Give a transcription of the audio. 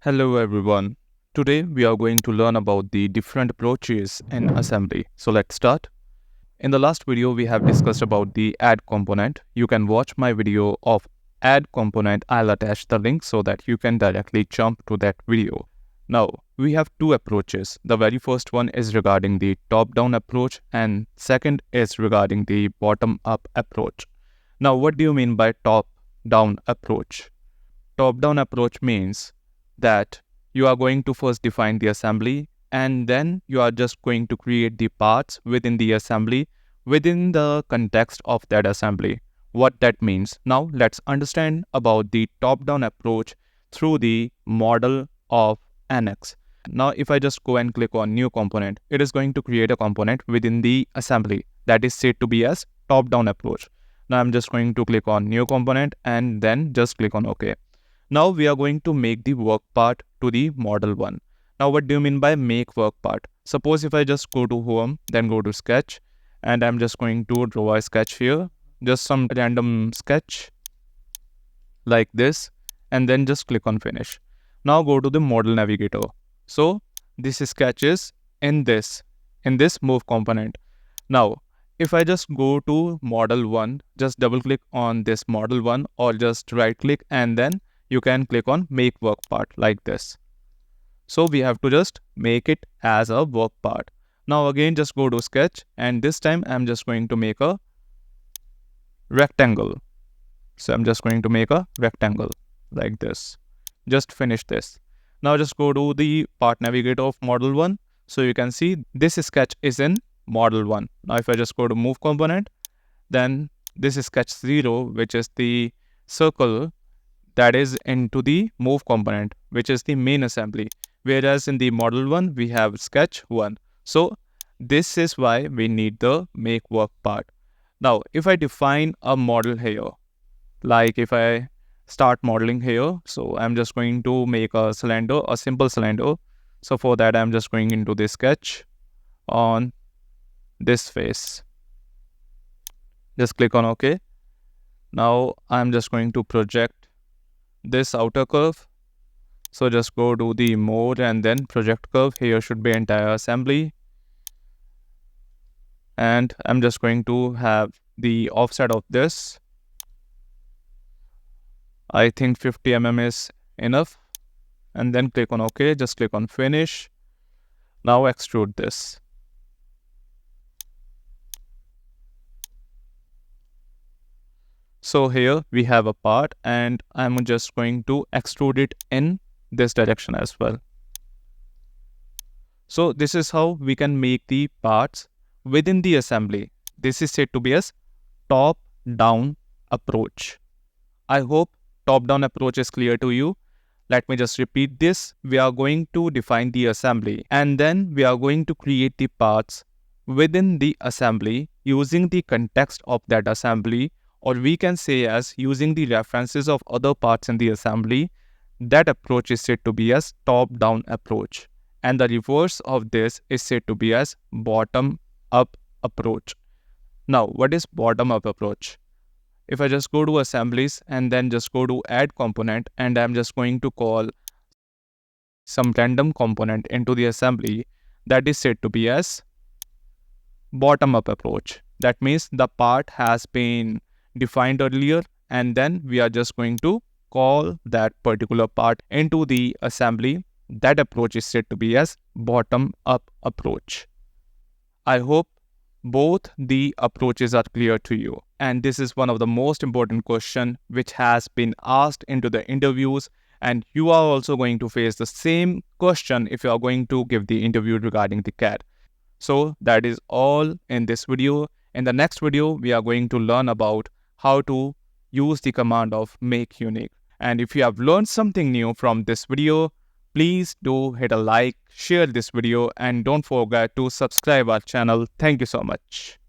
Hello everyone. Today we are going to learn about the different approaches in assembly. So let's start. In the last video we have discussed about the add component. You can watch my video of add component. I'll attach the link so that you can directly jump to that video. Now we have two approaches. The very first one is regarding the top-down approach and second is regarding the bottom-up approach. Now what do you mean by top-down approach? Top-down approach means that you are going to first define the assembly and then you are just going to create the parts within the assembly within the context of that assembly. What that means. Now let's understand about the top-down approach through the model of NX. Now if I just go and click on new component, it is going to create a component within the assembly that is said to be as top-down approach. Now I'm just going to click on new component and then just click on OK. Now we are going to make the work part to the model one. Now what do you mean by make work part? Suppose if I just go to home, then go to sketch and I'm just going to draw a sketch here. Just some random sketch like this and then just click on finish. Now go to the model navigator. So this sketch is in this move component. Now if I just go to model one, just double click on this model one or just right click and then you can click on make work part like this. So we have to just make it as a work part. Now again just go to sketch and this time I'm just going to make a rectangle. So I'm just going to make a rectangle like this. Just finish this. Now just go to the part navigator of model 1. So you can see this sketch is in model 1. Now if I just go to move component, then this is sketch 0, which is the circle that is into the move component, which is the main assembly. Whereas in the model 1, we have sketch 1. So this is why we need the make work part. Now, if I define a model here, like if I start modeling here, so I'm just going to make a cylinder, a simple cylinder. So for that, I'm just going into the sketch on this face. Just click on OK. Now I'm just going to project this outer curve. So just go to the mode and then project curve. Here should be entire assembly. And I'm just going to have the offset of this. I think 50 mm is enough. And then click on OK. Just click on finish. Now extrude this. So here we have a part and I'm just going to extrude it in this direction as well. So this is how we can make the parts within the assembly. This is said to be as top-down approach. I hope top-down approach is clear to you. Let me just repeat this. We are going to define the assembly and then we are going to create the parts within the assembly using the context of that assembly, or we can say as using the references of other parts in the assembly. That approach is said to be as top-down approach. And the reverse of this is said to be as bottom-up approach. Now, what is bottom-up approach? If I just go to assemblies and then just go to add component and I'm just going to call some random component into the assembly, that is said to be as bottom-up approach. That means the part has been defined earlier and then we are just going to call that particular part into the assembly. That approach is said to be as bottom-up approach. I hope both the approaches are clear to you. And this is one of the most important questions which has been asked into the interviews, and you are also going to face the same question if you are going to give the interview regarding the CAD. So that is all in this video. In the next video, we are going to learn about how to use the command of make unique. And if you have learned something new from this video, please do hit a like, share this video, and don't forget to subscribe our channel. Thank you so much.